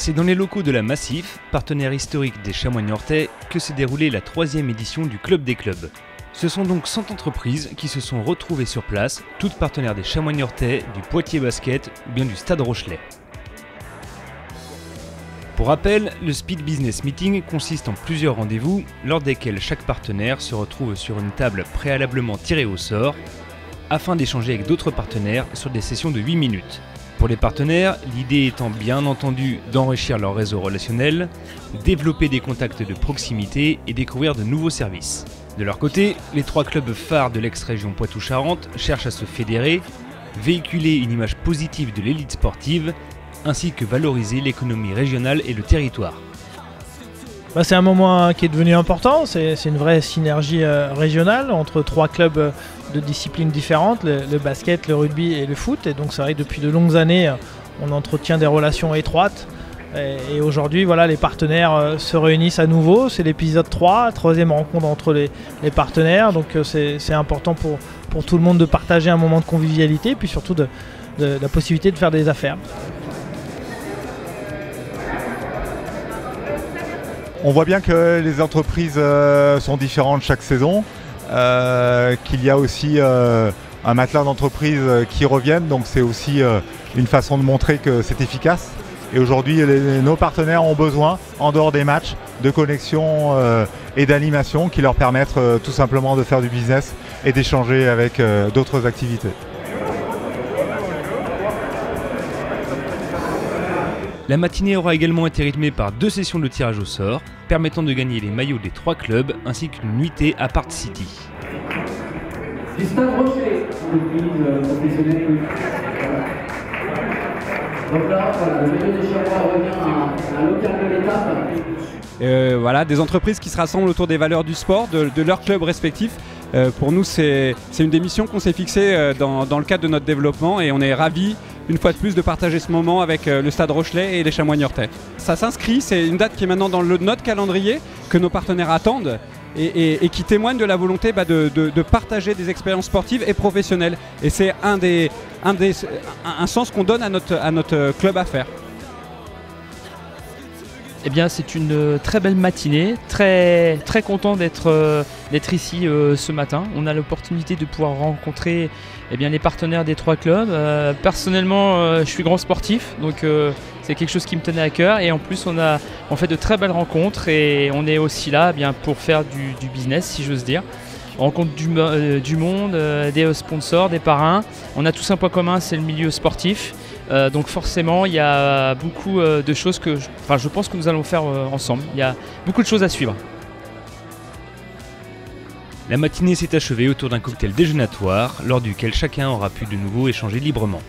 C'est dans les locaux de la Massif, partenaire historique des Chamois Niortais, que s'est déroulée la 3e édition du Club des clubs. Ce sont donc 100 entreprises qui se sont retrouvées sur place, toutes partenaires des Chamois Niortais, du Poitiers Basket ou bien du Stade Rochelet. Pour rappel, le Speed Business Meeting consiste en plusieurs rendez-vous lors desquels chaque partenaire se retrouve sur une table préalablement tirée au sort afin d'échanger avec d'autres partenaires sur des sessions de 8 minutes. Pour les partenaires, l'idée étant bien entendu d'enrichir leur réseau relationnel, développer des contacts de proximité et découvrir de nouveaux services. De leur côté, les 3 clubs phares de l'ex-région Poitou-Charentes cherchent à se fédérer, véhiculer une image positive de l'élite sportive, ainsi que valoriser l'économie régionale et le territoire. C'est un moment qui est devenu important, c'est une vraie synergie régionale entre 3 clubs de disciplines différentes, le basket, le rugby et le foot. Et donc c'est vrai que depuis de longues années, on entretient des relations étroites. Et aujourd'hui, voilà, les partenaires se réunissent à nouveau. C'est l'épisode 3, 3e rencontre entre les partenaires. Donc c'est important pour tout le monde de partager un moment de convivialité, puis surtout de la possibilité de faire des affaires. On voit bien que les entreprises sont différentes chaque saison, qu'il y a aussi un matelas d'entreprises qui reviennent, donc c'est aussi une façon de montrer que c'est efficace. Et aujourd'hui, nos partenaires ont besoin, en dehors des matchs, de connexion et d'animation qui leur permettent tout simplement de faire du business et d'échanger avec d'autres activités. La matinée aura également été rythmée par 2 sessions de tirage au sort, permettant de gagner les maillots des 3 clubs ainsi qu'une nuitée à Part City. Du Stade Rochelet, entreprise professionnelle. Donc là, le maillot des Chamois revient à un local de l'étape. Voilà, des entreprises qui se rassemblent autour des valeurs du sport, de leurs clubs respectifs. Pour nous, c'est une des missions qu'on s'est fixée dans le cadre de notre développement et on est ravis une fois de plus de partager ce moment avec le Stade Rochelet et les Chamois Niortais. Ça s'inscrit, c'est une date qui est maintenant dans notre calendrier, que nos partenaires attendent et qui témoigne de la volonté de partager des expériences sportives et professionnelles. Et c'est un sens qu'on donne à notre club à faire. Eh bien, c'est une très belle matinée, très content d'être ici ce matin. On a l'opportunité de pouvoir rencontrer les partenaires des 3 clubs. Personnellement, je suis grand sportif, donc c'est quelque chose qui me tenait à cœur. Et en plus, on fait de très belles rencontres et on est aussi là pour faire du business, si j'ose dire. On rencontre du monde, des sponsors, des parrains. On a tous un point commun, c'est le milieu sportif. Donc forcément, il y a beaucoup de choses que je pense que nous allons faire ensemble. Il y a beaucoup de choses à suivre. La matinée s'est achevée autour d'un cocktail déjeunatoire, lors duquel chacun aura pu de nouveau échanger librement.